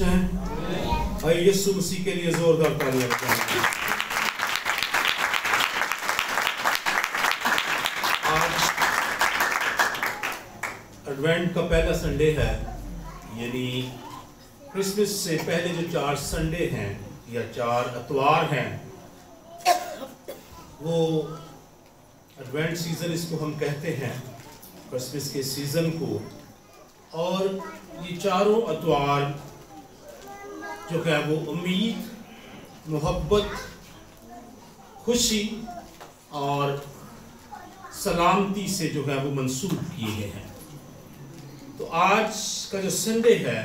ہیں؟ آئیے یسوع مسیح کے لیے زوردار تالیاں بجائیں۔ آج ایڈوینٹ کا پہلا سنڈے ہے، یعنی کرسمس سے پہلے جو 4 سنڈے ہیں یا 4 اتوار ہیں، وہ ایڈوینٹ سیزن اس کو ہم کہتے ہیں، کرسمس کے سیزن کو۔ اور یہ 4 اتوار جو ہے وہ امید، محبت، خوشی اور سلامتی سے جو ہے وہ منسوب کیے گئے ہیں۔ تو آج کا جو سنڈے ہے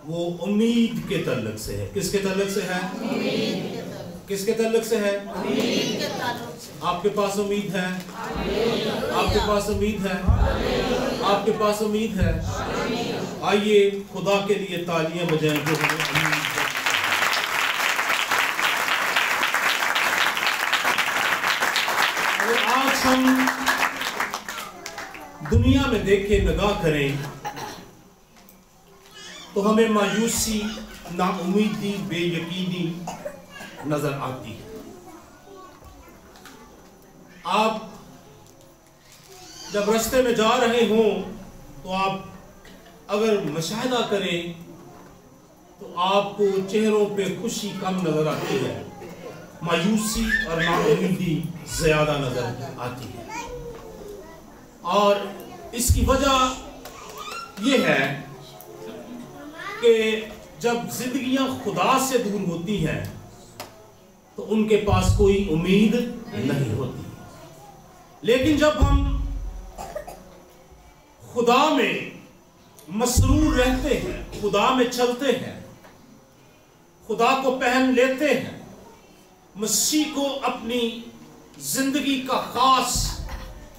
وہ امید کے تعلق سے ہے۔ کس کے تعلق سے ہے؟ کس کے تعلق سے ہے؟ آپ کے پاس امید ہے؟ آپ کے پاس امید ہے؟ آپ کے پاس امید ہے؟ آئیے خدا کے لیے تالیاں بجائیں جو ہمیں امید ہے۔ اگر آج ہم دنیا میں دیکھیں، نگاہ کریں، تو ہمیں مایوسی، نا امیدی، بے یقینی نظر آتی ہے۔ آپ جب راستے میں جا رہے ہوں تو آپ اگر مشاہدہ کریں تو آپ کو چہروں پہ خوشی کم نظر آتی ہے، مایوسی اور نا امیدی زیادہ نظر آتی ہے۔ اور اس کی وجہ یہ ہے کہ جب زندگیاں خدا سے دور ہوتی ہیں تو ان کے پاس کوئی امید نہیں ہوتی، لیکن جب ہم خدا میں مسرور رہتے ہیں، خدا میں چلتے ہیں، خدا کو پہن لیتے ہیں، مسیح کو اپنی زندگی کا خاص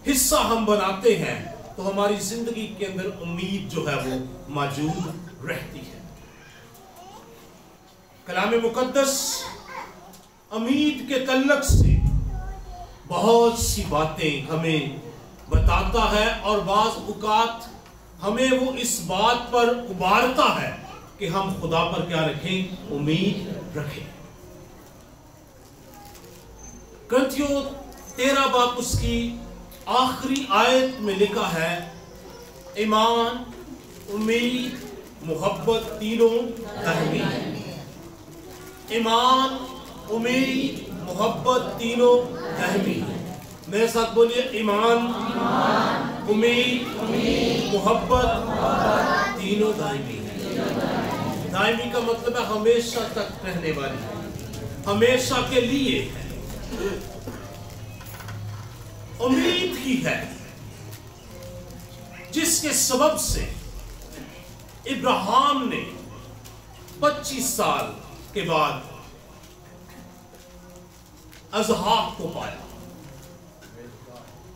حصہ ہم بناتے ہیں، تو ہماری زندگی کے اندر امید جو ہے وہ موجود رہتی ہے۔ کلام مقدس امید کے تعلق سے بہت سی باتیں ہمیں بتاتا ہے، اور بعض اوقات ہمیں وہ اس بات پر ابھارتا ہے کہ ہم خدا پر کیا رکھیں؟ امید رکھیں۔ کرنتھیوں 13 باب اس کی آخری آیت میں لکھا ہے، ایمان، امید، محبت تینوں دائمی۔ ایمان، امید، محبت تینوں دائمی۔ میرے ساتھ بولیے، ایمان، امید، محبت تینوں دائمی ہے۔ دائمی کا مطلب ہے ہمیشہ تک رہنے والی، ہمیشہ کے لیے ہے۔ امید ہی ہے جس کے سبب سے ابراہیم نے 25 سال کے بعد اسحاق کو پایا۔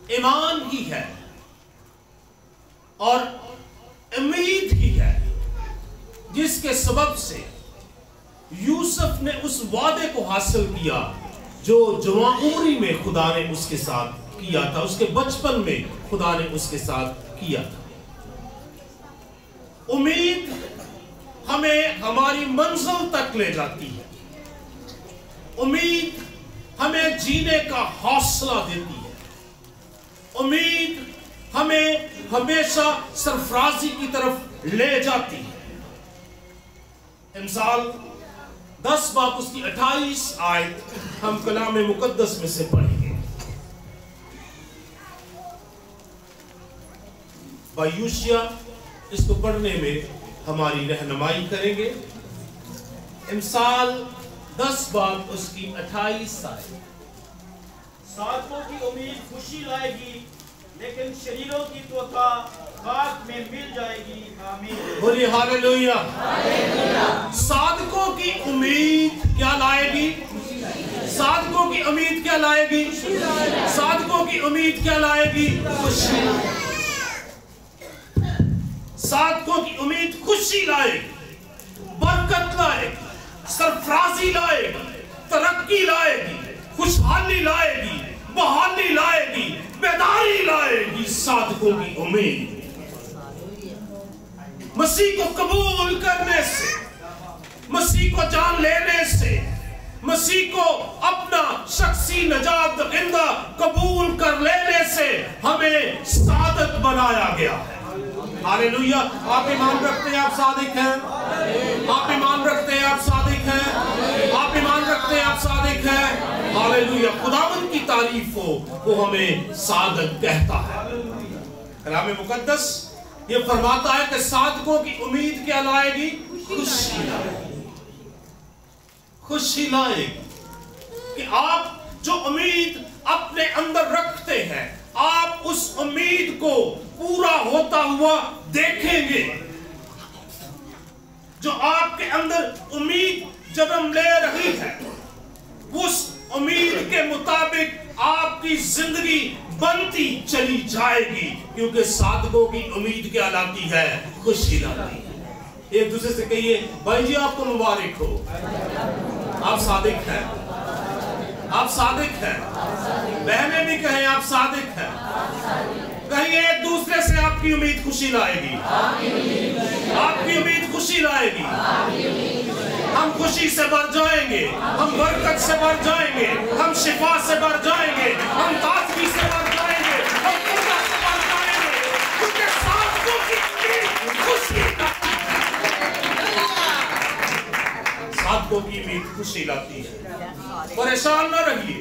ایمان ہی ہے اور امید ہی ہے جس کے سبب سے یوسف نے اس وعدے کو حاصل کیا جو جوانی میں خدا نے اس کے ساتھ کیا تھا، اس کے بچپن میں خدا نے اس کے ساتھ کیا تھا۔ امید ہمیں ہماری منزل تک لے جاتی ہے، امید ہمیں جینے کا حوصلہ دیتی ہے، امید ہمیں ہمیشہ سرفرازی کی طرف لے جاتی ہے۔ امثال 10 باب اس کی 28 آیت ہم کلام مقدس میں سے پڑھیں گے۔ بھائی یوشیا اس کو پڑھنے میں ہماری رہنمائی کریں گے۔ امثال 10 باب اس کی 28 آیت۔ صادقوں کی امید خوشی لائے گی، لیکن شریروں کی توقع خاک میں مل جائے گی۔ آمین۔ بولیے ہاللویا۔ صادقوں کی امید کیا لائے گی؟ صادقوں کی امید کیا لائے گی؟ صادقوں کی امید کیا لائے گی؟ خوشی۔ صادقوں کی امید خوشی لائے گی، برکت لائے گی، سرفرازی لائے گی، ترقی لائے گی، خوشحالی لائے گی، بحالی لائے گی، بیداری لائے گی۔ صادقوں کی امید مسیح کو قبول کرنے سے، मसीह को अपना शख्सी नजात दहिंदा कबूल कर लेने से हमें सादत बनाया गया है। हालेलुया। आप ईमान रखते हैं आप सादिक हैं? आप ईमान रखते हैं आप सादिक हैं? आप ईमान रखते हैं आप सादिक हैं? हालेलुया। खुदावंद की तारीफ हो, वो हमें सादक कहता है। कलाम मुकद्दस ये फरमाता है कि सादकों की उम्मीद क्या लाएगी? खुशी लाएगी। खुशी लाएगी कि आप जो उम्मीद अपने अंदर रखते हैं, आप उस उम्मीद को पूरा होता हुआ देखेंगे। जो आपके अंदर उम्मीद जन्म ले रही है, उस उम्मीद के मुताबिक आपकी जिंदगी बनती चली जाएगी, क्योंकि सादकों की उम्मीद क्या लाती है? खुशी लाती है। एक दूसरे से कहिए, भाई जी आपको मुबारक हो, आप सादिक हैं, आप सादिक हैं। बहनें भी कहें आप सादिक हैं। कहिए एक दूसरे से, आपकी उम्मीद खुशी लाएगी, आपकी उम्मीद खुशी लाएगी। हम खुशी से भर जाएंगे, हम बरकत से भर जाएंगे, हम शिफा से भर जाएंगे, हम ताजगी से भर जाएंगे, हम पूजा से भर जाएंगे, क्योंकि सादकों की उम्मीद खुशी लाती है। सादकों की उम्मीद खुशी लाती है। परेशान न रहिए,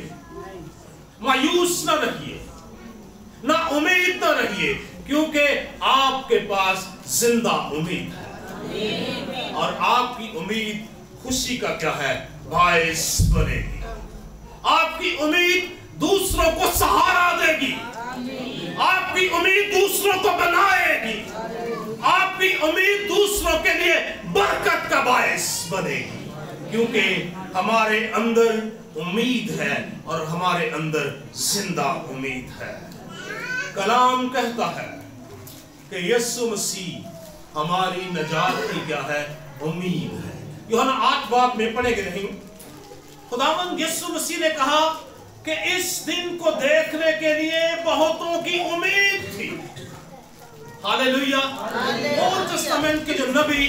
मायूस न रहिए, ना उम्मीद न रहिए, क्योंकि आपके पास जिंदा उम्मीद है और आपकी उम्मीद खुशी का क्या है? बायस बनेगी। आपकी उम्मीद दूसरों को सहारा देगी, आपकी उम्मीद दूसरों को बनाएगी, आपकी उम्मीद दूसरों के लिए बरकत का बायस बनेगी, क्योंकि हमारे अंदर उम्मीद है और हमारे अंदर जिंदा उम्मीद है। कलाम कहता है कि यीशु मसीह हमारी नजात की क्या है? उम्मीद है। यूहन्ना 8 बाब में पढ़ेंगे नहीं, खुदावंद यीशु मसीह ने कहा कि इस दिन को देखने के लिए बहुतों की उम्मीद थी। हालेलुया। ओल्ड टेस्टामेंट के जो नबी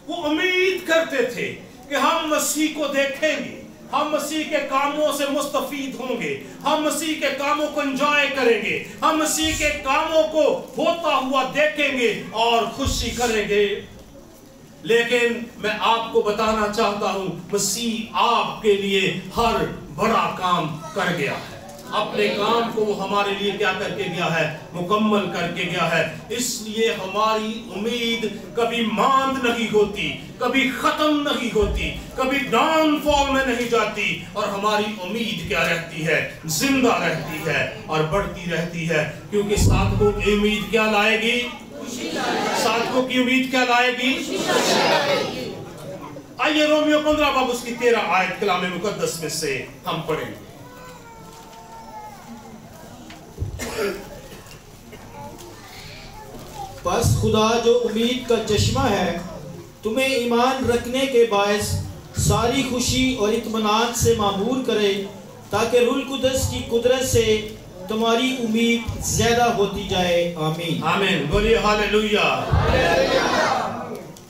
वो उम्मीद करते थे कि हम मसीह को देखेंगे, हम मसीह के कामों से मुस्तफीद होंगे, हम मसीह के कामों को एंजॉय करेंगे, हम मसीह के कामों को होता हुआ देखेंगे और खुशी करेंगे। लेकिन मैं आपको बताना चाहता हूं, मसीह आपके लिए हर बड़ा काम कर गया है। अपने काम को वो हमारे लिए क्या करके गया है? मुकम्मल करके गया है। इसलिए हमारी उम्मीद कभी मांद नहीं होती, कभी खत्म नहीं होती, कभी डाउनफॉल में नहीं जाती, और हमारी उम्मीद क्या रहती है? जिंदा रहती है और बढ़ती रहती है, क्योंकि सादकों की उम्मीद क्या लाएगी? सादकों की उम्मीद क्या लाएगी? आइए रोमियो 15 बाब उसकी 13 आयत कलाम मुकद्दस में से हम पढ़ेंगे। बस खुदा जो उम्मीद का चश्मा है, तुम्हें ईमान रखने के बायस सारी खुशी और इत्मीनान से मामूर करे, ताकि रूह कुदस की कुदरत से तुम्हारी उम्मीद ज्यादा होती जाए। आमीन आमीन। बोलिए हालेलुया।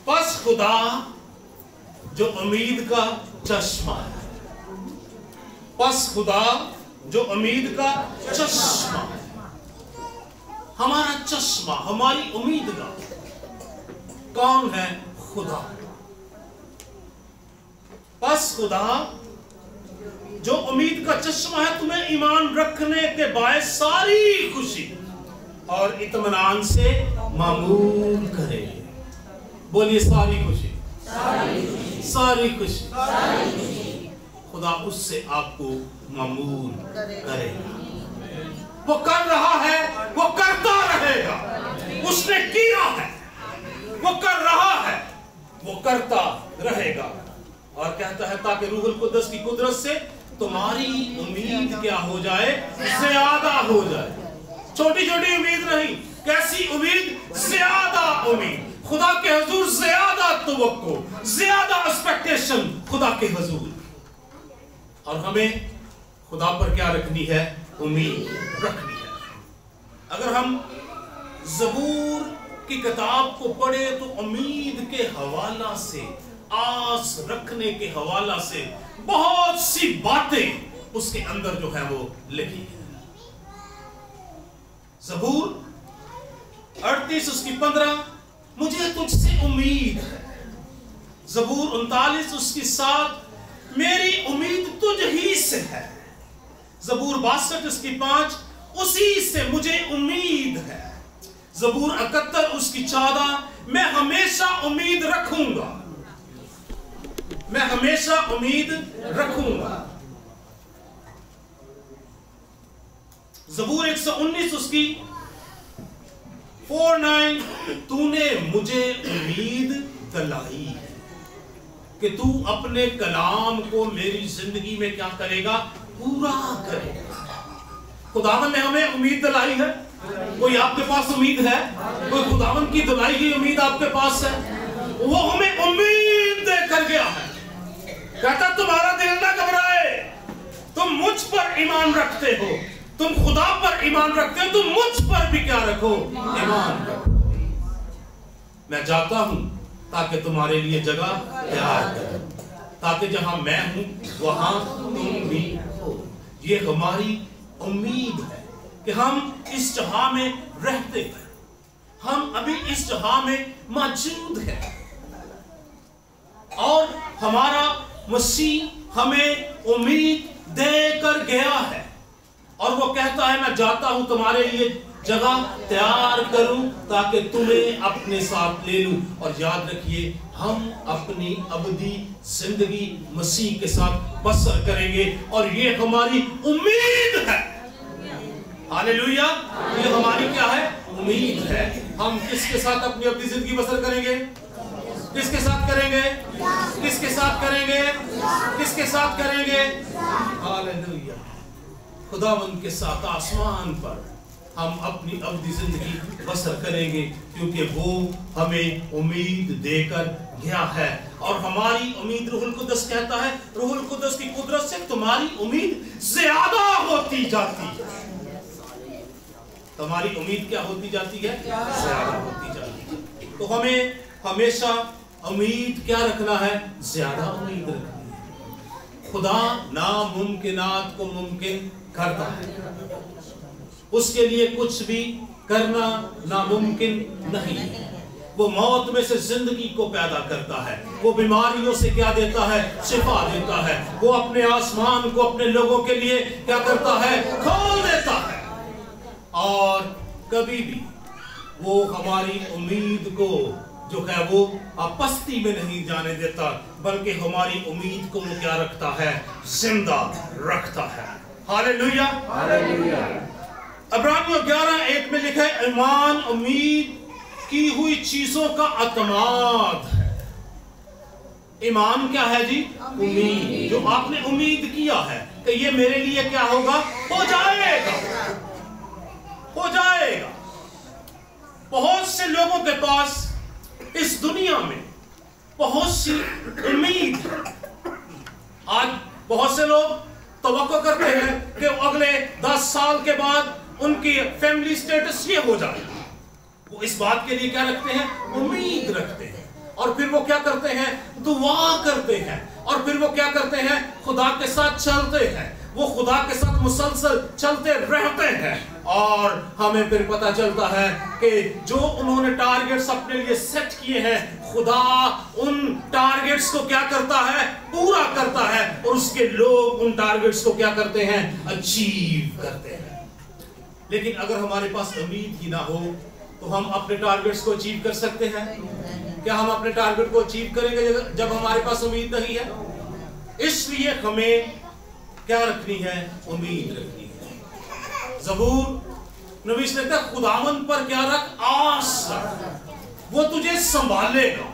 बस खुदा जो उम्मीद का चश्मा है, बस खुदा जो उम्मीद का चश्मा है, हमारा चश्मा, हमारी उम्मीद का कौन है? खुदा। बस खुदा जो उम्मीद का चश्मा है, तुम्हें ईमान रखने के बायस सारी खुशी और इत्मीनान से मामूल करे। बोलिए सारी खुशी, सारी खुशी। खुदा उससे आपको मामूल करेगा। वो कर रहा है, वो करता रहेगा। उसने किया है, वो कर रहा है, वो करता रहेगा। और कहता है ताकि रूहुल कुद्दस की कुदरत से तुम्हारी उम्मीद क्या हो जाए? ज्यादा हो जाए। छोटी छोटी उम्मीद नहीं, कैसी उम्मीद? ज्यादा उम्मीद। खुदा के हुजूर ज्यादा तवक्को, ज्यादा एक्सपेक्टेशन खुदा के हुजूर। और हमें खुदा पर क्या रखनी है? उम्मीद रखनी है। अगर हम जबूर की किताब को पढ़े तो उम्मीद के हवाला से आस रखने के हवाला से बहुत सी बातें उसके अंदर जो है वो लिखी है। ज़बूर 38 उसकी 15, मुझे तुझसे उम्मीद है। ज़बूर 39 उसकी 7, मेरी उम्मीद तुझ ही से है। ज़बूर 62 उसकी 5, उसी से मुझे उम्मीद है। ज़बूर 71 उसकी 14, मैं हमेशा उम्मीद रखूंगा, मैं हमेशा उम्मीद रखूंगा। ज़बूर 119 उसकी 49, तूने मुझे उम्मीद दिलाई है कि तू अपने कलाम को मेरी जिंदगी में क्या करेगा, पूरा करेगा। खुदावन ने हमें उम्मीद दिलाई है। कोई आपके पास उम्मीद है? कोई खुदावन की दिलाई की उम्मीद आपके पास है? वो हमें उम्मीद देकर गया है। कहता तुम्हारा दिल ना घबराए, तुम मुझ पर ईमान रखते हो, तुम खुदा पर ईमान रखते हो, तुम मुझ पर भी क्या रखो, ईमान रखो। मैं जाता हूं ताकि तुम्हारे लिए जगह तैयार करूं, ताकि जहां मैं हूं वहां तुम भी हो। ये हमारी उम्मीद है कि हम इस जहां में रहते हैं, हम अभी इस जहां में मौजूद हैं और हमारा मसीह हमें उम्मीद देकर गया है। और वो कहता है मैं जाता हूं तुम्हारे लिए जगह तैयार करूं ताकि तुम्हें अपने साथ ले लूं। और याद रखिए, हम अपनी अबदी जिंदगी मसीह के साथ बसर करेंगे और ये हमारी उम्मीद है। हालेलुया, ये हमारी क्या है, उम्मीद है। हम किसके साथ अपनी अबदी जिंदगी बसर करेंगे? किसके साथ करेंगे? किसके साथ करेंगे? किसके साथ करेंगे? हालेलुया, खुदावंद के साथ आसमान पर हम अपनी अबदी जिंदगी बसर करेंगे, क्योंकि वो हमें उम्मीद देकर गया है। और हमारी उम्मीद, रूहुल कुद्दस कहता है, रूहुल कुद्दस की कुदरत से तुम्हारी उम्मीद ज्यादा होती जाती है। तुम्हारी उम्मीद क्या होती जाती है? ज्यादा होती जाती है। तो हमें हमेशा उम्मीद क्या रखना है? ज्यादा उम्मीद रखनी है। खुदा नामुमकिनात को मुमकिन करता है, उसके लिए कुछ भी करना नामुमकिन नहीं है। वो मौत में से जिंदगी को पैदा करता है, वो बीमारियों से क्या देता है? शिफा देता है। वो अपने आसमान को अपने लोगों के लिए क्या करता है? खोल देता है। और कभी भी वो हमारी उम्मीद को जो है वो पस्ती में नहीं जाने देता, बल्कि हमारी उम्मीद को वो क्या रखता है? जिंदा रखता है। Hallelujah, hallelujah. इब्रानियों 11:1 में लिखा है, ईमान उम्मीद की हुई चीजों का अतमाद है। ईमान क्या है जी? उम्मीद। जो आपने उम्मीद किया है कि ये मेरे लिए क्या होगा, हो जाएगा, हो जाएगा। बहुत से लोगों के पास इस दुनिया में बहुत सी उम्मीद है। आज बहुत से लोग तवक्को करते हैं कि अगले 10 साल के बाद उनकी फैमिली स्टेटस ये हो जाएगा। वो इस बात के लिए क्या रखते हैं? उम्मीद रखते हैं। और फिर वो क्या करते हैं? दुआ करते हैं। और फिर वो क्या करते हैं? खुदा के साथ चलते हैं। वो खुदा के साथ मुसलसल चलते रहते हैं। और हमें फिर पता चलता है कि जो उन्होंने टारगेट्स अपने लिए सेट किए हैं, खुदा उन टारगेट्स को क्या करता है? पूरा करता है। और उसके लोग उन टारगेट्स को क्या करते हैं? अचीव करते हैं। लेकिन अगर हमारे पास उम्मीद ही ना हो तो हम अपने टारगेट्स को अचीव कर सकते हैं? क्या हम अपने टारगेट को अचीव करेंगे जब हमारे पास उम्मीद नहीं है? इसलिए हमें क्या रखनी है? उम्मीद रखनी है। ज़बूर नबी लिखता है, खुदावंद पर क्या रख? आस रख। वो तुझे संभालेगा,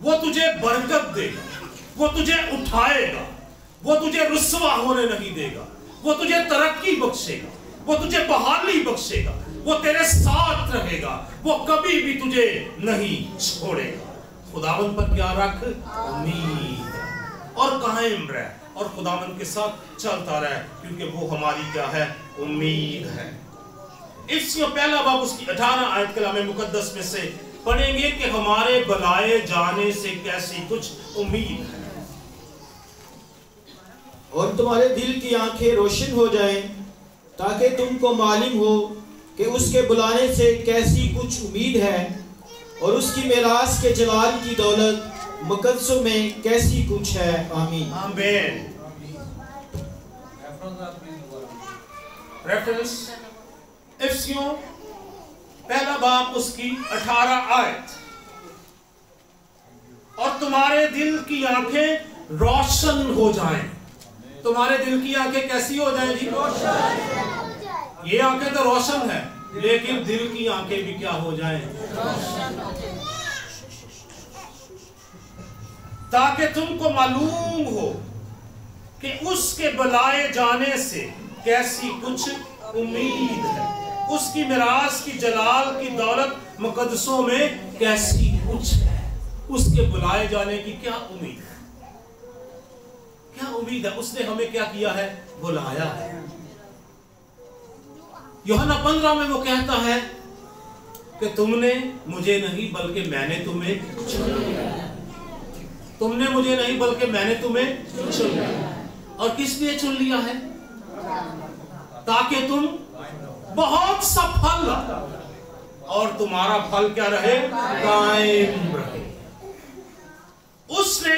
वो तुझे बरकत देगा, वो तुझे उठाएगा, वो तुझे रुस्वा होने नहीं देगा, वो तुझे तरक्की बख्शेगा, वो तुझे बहाली बख्शेगा, वो तेरे साथ रहेगा, वो कभी भी तुझे नहीं छोड़ेगा। खुदावंद पर क्या रख? उम्मीद। और कायम रह और खुदावंद के साथ चलता रहे, क्योंकि वो हमारी क्या है? उम्मीद है। इसमें पहला बाब उसकी 18 आयत कलाम मुकद्दस में से पढ़ेंगे कि हमारे बुलाए जाने से कैसी कुछ उम्मीद है। और तुम्हारे दिल की आंखें रोशन हो जाएं ताकि तुमको मालूम हो कि उसके बुलाने से कैसी कुछ उम्मीद है और उसकी मिरास के जलाल की दौलत मुकद्दसों में कैसी कुछ है। आमीन। आमीन। रेफरेंस इफिसियों पहला बाब उसकी 18 आयत। और तुम्हारे दिल की आंखें रोशन हो जाएं। तुम्हारे दिल की आंखें कैसी हो जाएं जी? रोशन। ये आंखें तो रोशन है, लेकिन दिल की आंखें भी क्या हो जाएं? रोशन हो जाएं। ताकि तुमको मालूम हो कि उसके बुलाए जाने से कैसी कुछ उम्मीद है, उसकी मिरास की जलाल की दौलत मुकद्दसों में कैसी कुछ है। उसके बुलाए जाने की क्या उम्मीद है? क्या उम्मीद है? उसने हमें क्या किया है? बुलाया है। यूहन्ना 15 में वो कहता है कि तुमने मुझे नहीं बल्कि मैंने तुम्हें चुन लिया। तुमने मुझे नहीं बल्कि मैंने तुम्हें चुन लिया। और किस लिए चुन लिया है? ताकि तुम बहुत सा फल और तुम्हारा फल क्या रहे? कायम रहे। उसने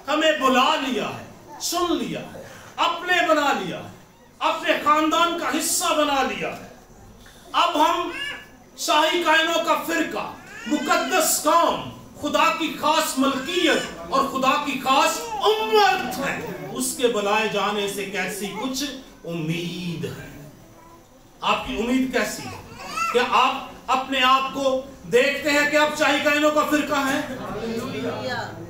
हमें बुला लिया है, चुन लिया है, अपने बना लिया है, अपने खानदान का हिस्सा बना लिया है। अब हम शाही कायनों का फिरका, मुकद्दस कौम, खुदा की खास मलकियत और खुदा की खास उम्मत है। उसके बुलाए जाने से कैसी कुछ उम्मीद है। आपकी उम्मीद कैसी है? क्या आप अपने आप को देखते हैं कि आप शाही कायनों का फिरका है?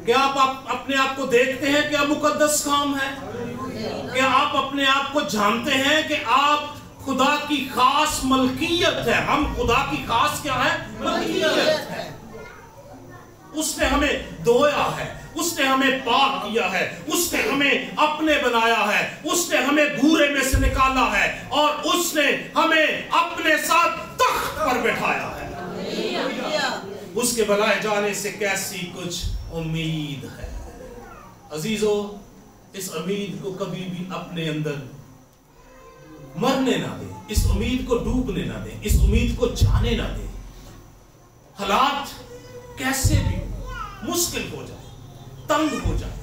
क्या आप अपने आप को देखते हैं कि आप मुकद्दस कौम है? क्या आप अपने आप को जानते हैं कि आप खुदा की खास मलकियत है? हम खुदा की खास क्या है? मलकियत है। उसने हमें धोया है, उसने हमें पाक किया है, उसने हमें अपने बनाया है, उसने हमें भूरे में से निकाला है और उसने हमें अपने साथ तख्त पर बैठाया है। उसके बुलाए जाने से कैसी कुछ उम्मीद है। अजीजों, इस उम्मीद को कभी भी अपने अंदर मरने ना दे, इस उम्मीद को डूबने ना दे, इस उम्मीद को जाने ना दे। हालात कैसे भी मुश्किल हो जाए, तंग हो जाए,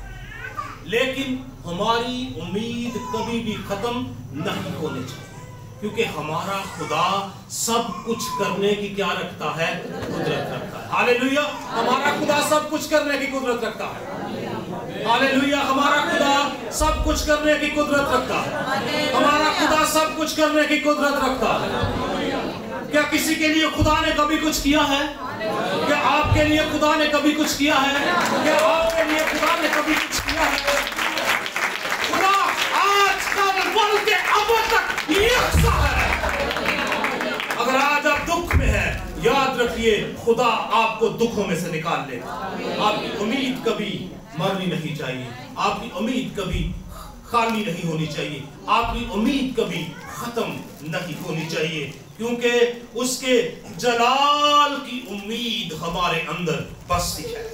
लेकिन हमारी उम्मीद कभी भी खत्म नहीं होनी चाहिए, क्योंकि हमारा खुदा सब कुछ करने की क्या रखता है? कुदरत रखता है। हालेलुया। हमारा खुदा सब कुछ करने की कुदरत रखता है। हालेलुया। हमारा खुदा सब कुछ करने की कुदरत रखता है। हमारा खुदा सब कुछ करने की कुदरत रखता है। क्या किसी के लिए खुदा ने कभी कुछ किया है? क्या आपके लिए खुदा ने कभी कुछ किया है? क्या आपके लिए खुदा ने कभी कुछ किया है? खुदा आज कल बल के अब तक यकसा है। अगर आज आप दुख में हैं, याद रखिए खुदा आपको दुखों में से निकाल लेगा। आपकी उम्मीद कभी मरनी नहीं चाहिए, आपकी उम्मीद कभी खाली नहीं होनी चाहिए, आपकी उम्मीद कभी खत्म नहीं होनी चाहिए, क्योंकि उसके जलाल की उम्मीद हमारे अंदर बसती है।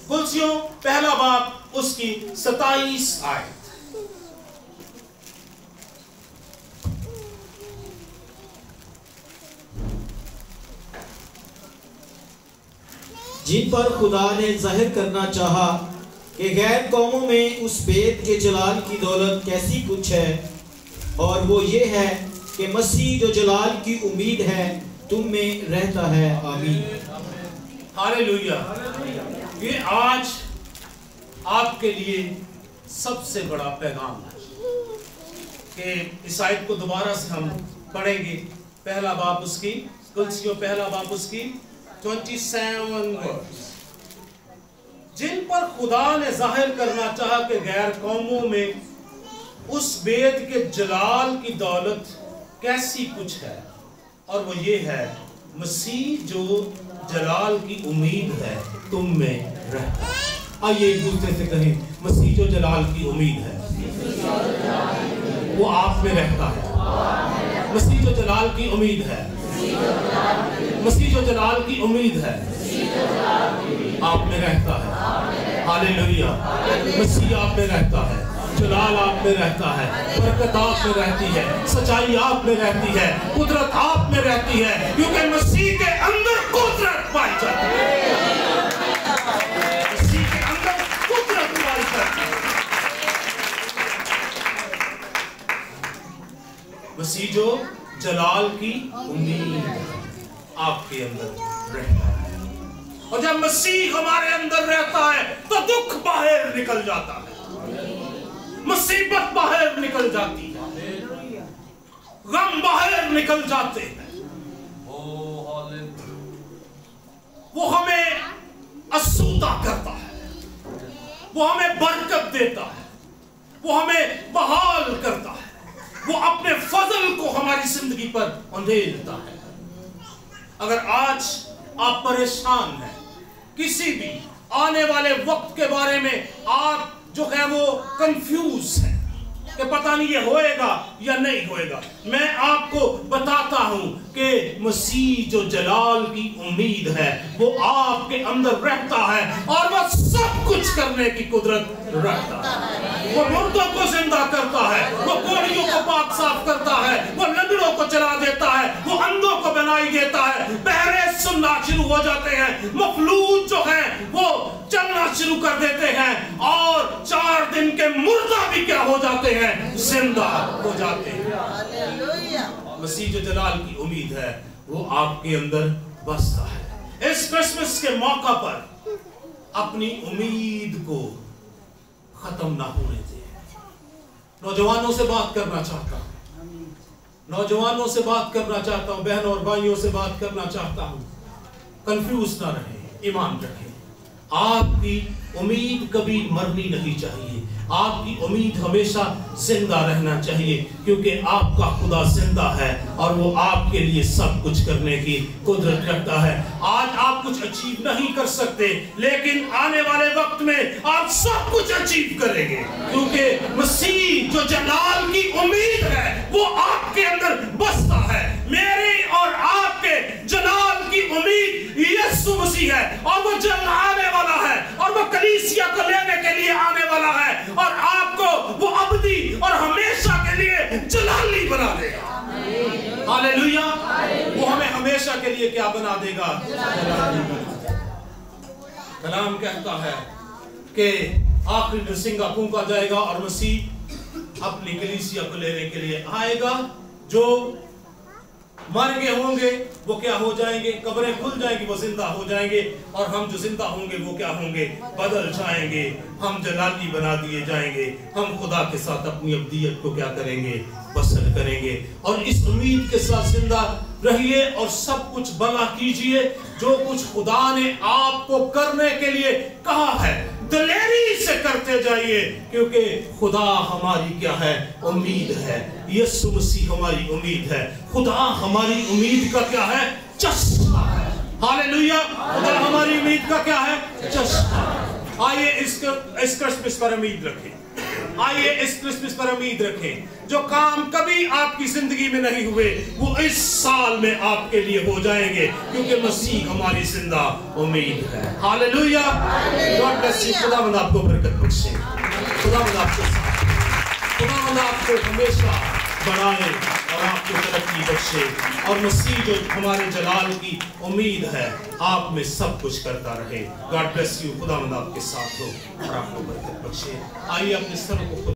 कुलसियों पहला बाब उसकी 27 आयत। जिन पर खुदा ने जाहिर करना चाहा कि गैर कौमों में उस बेत के जलाल की दौलत कैसी कुछ है, और वो ये है कि मसीह जो जलाल की उम्मीद है तुम में रहता है। आमीन। हालेलुया। ये आज आपके लिए सबसे बड़ा पैगाम है कि इस आयत को दोबारा से हम पढ़ेंगे। पहला बाब उसकी, कुलसियों पहला बाब उसकी 27 वर्स। जिन पर खुदा ने जाहिर करना चाहा कि गैर कौमों में उस बेत के जलाल की दौलत कैसी कुछ है, और वो ये है मसीह जो जलाल की उम्मीद है तुम में रहता है। आइए एक दूसरे से कहें, मसीह जो जलाल की उम्मीद है वो आप में रहता है। मसीह जो जलाल की उम्मीद है मसीह जो जलाल की उम्मीद है आप में रहता है। हालेलुया। मसीह आप में रहता है, जलाल आप में रहता है, बरकत आप में रहती है, सच्चाई आप में रहती है, कुदरत आप में रहती है, क्योंकि मसीह के अंदर कुदरत पाई जाती है। मसीह के अंदर कुदरत पाई जाती है। मसीह जो जलाल की उम्मीद आपके अंदर रहता है, और जब मसीह हमारे अंदर रहता है तो दुख बाहर निकल जाता है, मुसीबत बाहर निकल जाती है, गम बाहर निकल जाते हैं। वो हमें आसूदा करता है, वो हमें बरकत देता है, वो हमें बहाल करता है, वो अपने फजल को हमारी जिंदगी पर उंडेलता है। अगर आज आप परेशान हैं, किसी भी आने वाले वक्त के बारे में आप जो है वो कंफ्यूज है कि पता नहीं ये होएगा या नहीं होएगा, मैं आपको बताता हूं कि मसीह जो जलाल की उम्मीद है वो आपके अंदर रहता है और वो सब कुछ करने की कुदरत रखता है। वो मुर्दों को जिंदा करता है, वो कोढ़ियों को पाक साफ करता है, वो लंगड़ों को चला देता है, वो अंधों को बनाई देता है, बहरे सुनना शुरू हो जाते हैं, मफलूज जो है वो चलना शुरू कर देते हैं, और 4 दिन के मुर्दा भी क्या हो जाते हैं, जिंदा हो जाते हैं। मसीह जो जलाल की उम्मीद है वो आपके अंदर बसता है। इस क्रिसमस के मौका पर अपनी उम्मीद को खत्म ना होने दें। नौजवानों से बात करना चाहता हूं, नौजवानों से बात करना चाहता हूं, बहनों और भाइयों से बात करना चाहता हूं, कंफ्यूज ना रहे, ईमान रखें। आपकी उम्मीद कभी मरनी नहीं चाहिए, आपकी उम्मीद हमेशा जिंदा रहना चाहिए, क्योंकि आपका खुदा जिंदा है और वो आपके लिए सब कुछ करने की कुदरत रखता है। आज आप कुछ अचीव नहीं कर सकते, लेकिन आने वाले वक्त में आप सब कुछ अचीव करेंगे, क्योंकि मसीह जो जलाल की उम्मीद है वो आपके अंदर बसता है। मेरी और आपके जलाल की उम्मीद यीशु मसीह है, और वो जल्द आने वाला है, और वो कलीसिया को लेने के लिए आने वाला है, और आपको वो अबदी और हमेशा के लिए जलाली बना देगा। हालेलुया। वो हमें हमेशा के लिए क्या बना देगा? कलाम कहता है कि आखिरी नरसिंगा फूंका जाएगा और मसीह अपनी कलीसिया को लेने के लिए आएगा। जो मर गए होंगे वो क्या हो जाएंगे? कब्रें खुल जाएंगी, वो जिंदा हो जाएंगे, और हम जो जिंदा होंगे वो क्या होंगे? बदल जाएंगे, हम जलाली बना दिए जाएंगे, हम खुदा के साथ अपनी अब्दियत को क्या करेंगे? बसर करेंगे। और इस उम्मीद के साथ जिंदा रहिए और सब कुछ भला कीजिए जो कुछ खुदा ने आपको करने के लिए कहा है, दिलेरी से करते जाइए, क्योंकि खुदा हमारी क्या है? उम्मीद है। यीशु मसीह हमारी उम्मीद है। खुदा हमारी उम्मीद का क्या है? चश्मा है। हालेलुया। खुदा हमारी उम्मीद का क्या है? चश्मा। आइए इस क्रिसमस पर उम्मीद रखें, आइए इस क्रिसमस पर उम्मीद रखें। जो काम कभी आपकी जिंदगी में नहीं हुए वो इस साल में आपके लिए हो जाएंगे, क्योंकि मसीह हमारी जिंदा उम्मीद है। हालेलुया। God bless you. खुदावंद आपको बरकत बख्शे, खुदावंद आपको साथ, खुदावंद आपको हमेशा बढ़ाए और आपको तरक्की बख्शे, और मसीह जो हमारे जलाल की उम्मीद है आप में सब कुछ करता रहे। God bless you. खुदावंद आपके साथ हो और आपको बरकत बख्शे। आइए अपने सर को